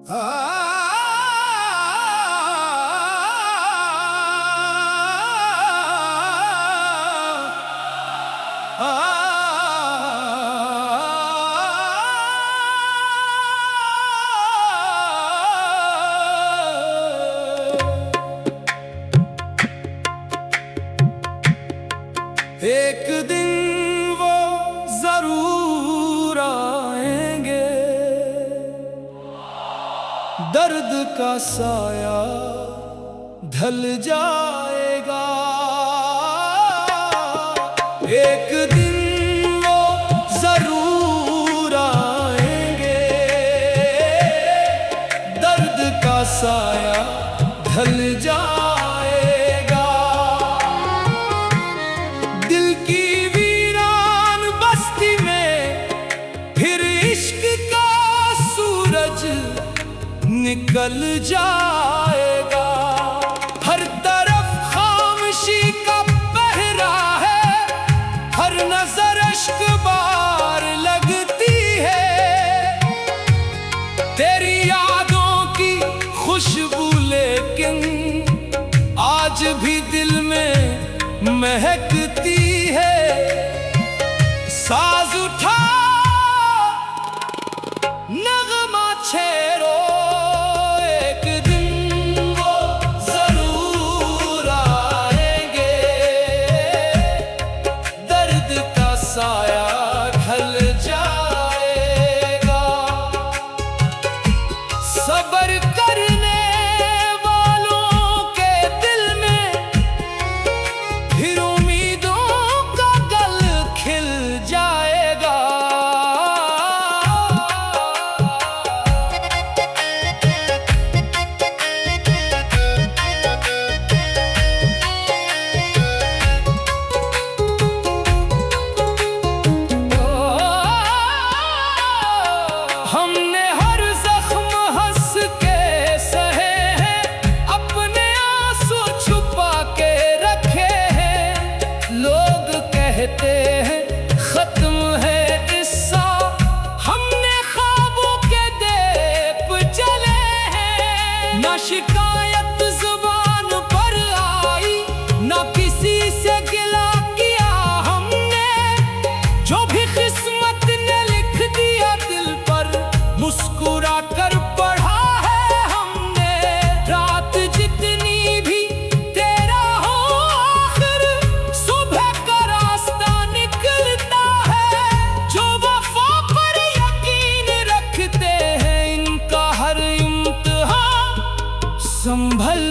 एक दिन वो जरूर आएंगे, दर्द का साया ढल जाएगा। एक दिन वो जरूर आएंगे, दर्द का साया ढल जाएगा। दिल की वीरान बस्ती में फिर इश्क का सूरज निकल जाएगा। हर तरफ खामोशी का पहरा है, हर नजर अश्क बार लगती है। तेरी यादों की खुशबू लेकिन आज भी दिल में महकती है। साज उठा नगमा छेड़ो, एक दिन वो जरूर आएंगे, दर्द का साया ढल जाएगा। सब्र करने वालों के दिल में फिर उम्मीदों का गल खिल जाएगा। हमने हर जख्म हंस के सहे हैं, अपने आंसू छुपा के रखे हैं। लोग कहते हैं खत्म है किस्सा, हमने ख्वाबों के देप चले हैं। ना शिकायत जुबान पर आई, ना किसी से गिला किया हमने। जो भी किस्मत ने लिख दिया दिल पर, मुस्कुरा कर पढ़ा है हमने। रात जितनी भी तेरा हो, आखिर सुबह का रास्ता निकलता है। जो वफा पर यकीन रखते हैं, इनका हर इम्तिहान संभल